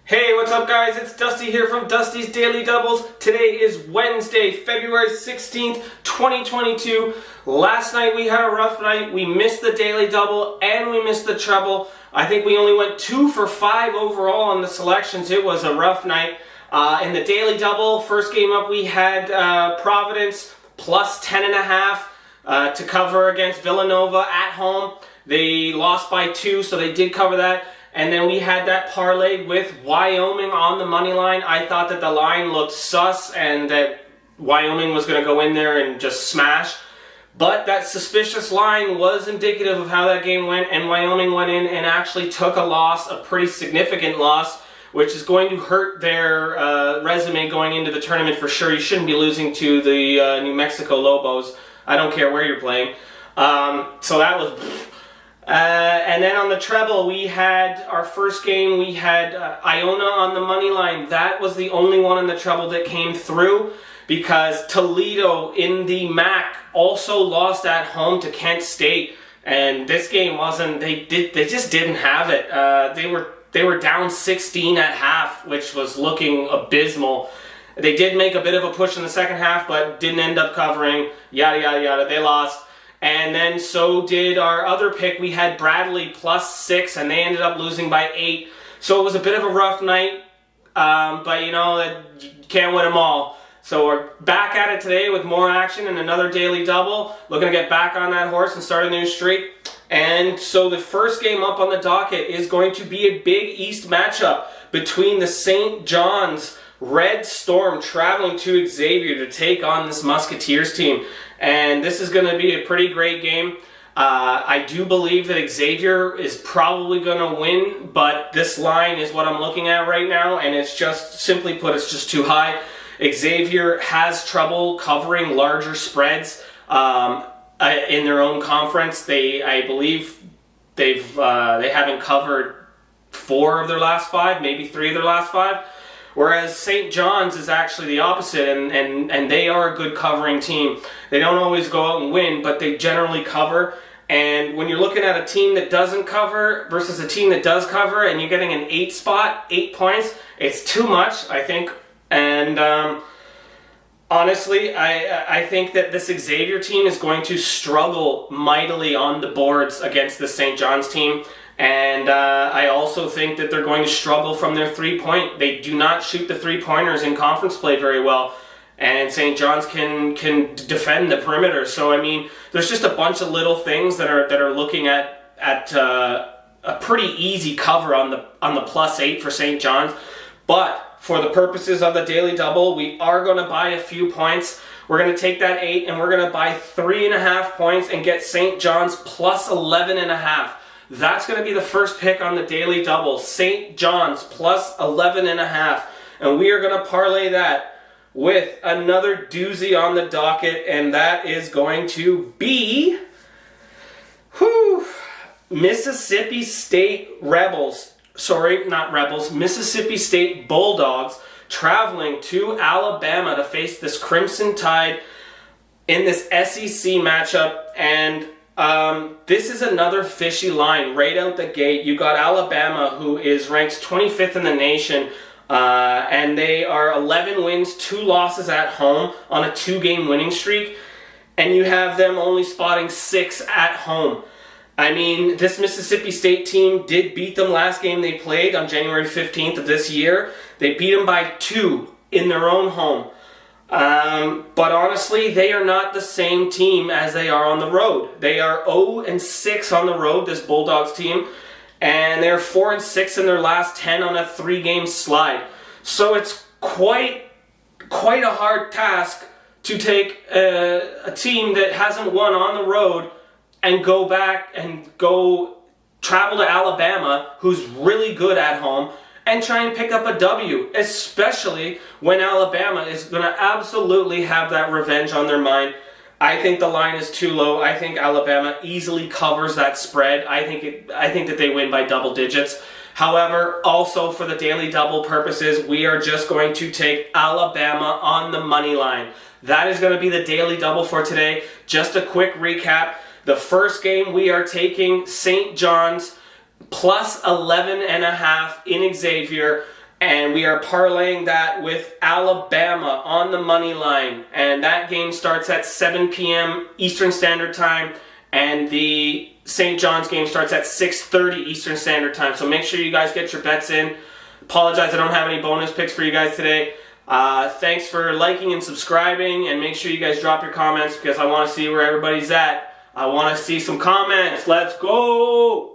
Hey, what's up guys? It's Dusty here from Dusty's Daily Doubles. Today is Wednesday, February 16th, 2022. Last night we had a rough night. We missed the Daily Double and we missed the treble. I think we only went 2 for 5 overall on the selections. It was a rough night. In the Daily Double, first game up we had Providence plus 10.5 to cover against Villanova at home. They lost by 2, so they did cover that. And then we had that parlay with Wyoming on the money line. I thought that the line looked sus and that Wyoming was going to go in there and just smash. But that suspicious line was indicative of how that game went, and Wyoming went in and actually took a loss, a pretty significant loss, which is going to hurt their resume going into the tournament for sure. You shouldn't be losing to the New Mexico Lobos. I don't care where you're playing. So that was... and then on the treble, we had our first game, we had Iona on the money line. That was the only one in the treble that came through because Toledo in the MAC also lost at home to Kent State. And this game wasn't, they just didn't have it. They were down 16 at half, which was looking abysmal. They did make a bit of a push in the second half, but didn't end up covering, yada, yada, yada. They lost. And then so did our other pick. We had Bradley plus 6, and they ended up losing by 8. So it was a bit of a rough night, but you know, you can't win them all. So we're back at it today with more action and another Daily Double. Looking to get back on that horse and start a new streak. And so the first game up on the docket is going to be a Big East matchup between the St. John's Red Storm traveling to Xavier to take on this Musketeers team. And this is going to be a pretty great game. I do believe that Xavier is probably going to win, but this line is what I'm looking at right now, and it's just, simply put, it's just too high. Xavier has trouble covering larger spreads in their own conference. I believe they haven't covered 4 of their last 5, maybe 3 of their last 5. Whereas St. John's is actually the opposite, and they are a good covering team. They don't always go out and win, but they generally cover. And when you're looking at a team that doesn't cover versus a team that does cover, and you're getting an 8 spot, 8 points, it's too much, I think. And honestly, I think that this Xavier team is going to struggle mightily on the boards against the St. John's team. And I also think that they're going to struggle from their 3-point. They do not shoot the 3-pointers in conference play very well. And St. John's can defend the perimeter. So, I mean, there's just a bunch of little things that are looking at a pretty easy cover on the plus 8 for St. John's. But for the purposes of the Daily Double, we are going to buy a few points. We're going to take that 8 and we're going to buy 3.5 points and get St. John's plus 11.5. That's going to be the first pick on the Daily Double. St. John's plus 11.5. And we are going to parlay that with another doozy on the docket. And that is going to be Mississippi State Rebels. Sorry, not Rebels. Mississippi State Bulldogs traveling to Alabama to face this Crimson Tide in this SEC matchup. And this is another fishy line right out the gate. You got Alabama, who is ranked 25th in the nation, and they are 11 wins, 2 losses at home on a 2-game winning streak, and you have them only spotting 6 at home. I mean, this Mississippi State team did beat them last game they played on January 15th of this year. They beat them by 2 in their own home. But honestly, they are not the same team as they are on the road. They are 0-6 on the road, this Bulldogs team, and they're 4-6 in their last 10 on a 3-game slide. So it's quite a hard task to take a team that hasn't won on the road and go back and go travel to Alabama, who's really good at home, and try and pick up a W, especially when Alabama is going to absolutely have that revenge on their mind. I think the line is too low. I think Alabama easily covers that spread. I think that they win by double digits. However, also for the Daily Double purposes, we are just going to take Alabama on the money line. That is going to be the Daily Double for today. Just a quick recap. The first game we are taking St. John's plus 11.5 in Xavier. And we are parlaying that with Alabama on the money line. And that game starts at 7 p.m. Eastern Standard Time. And the St. John's game starts at 6:30 Eastern Standard Time. So make sure you guys get your bets in. Apologize I don't have any bonus picks for you guys today. Thanks for liking and subscribing. And make sure you guys drop your comments because I want to see where everybody's at. I want to see some comments. Let's go!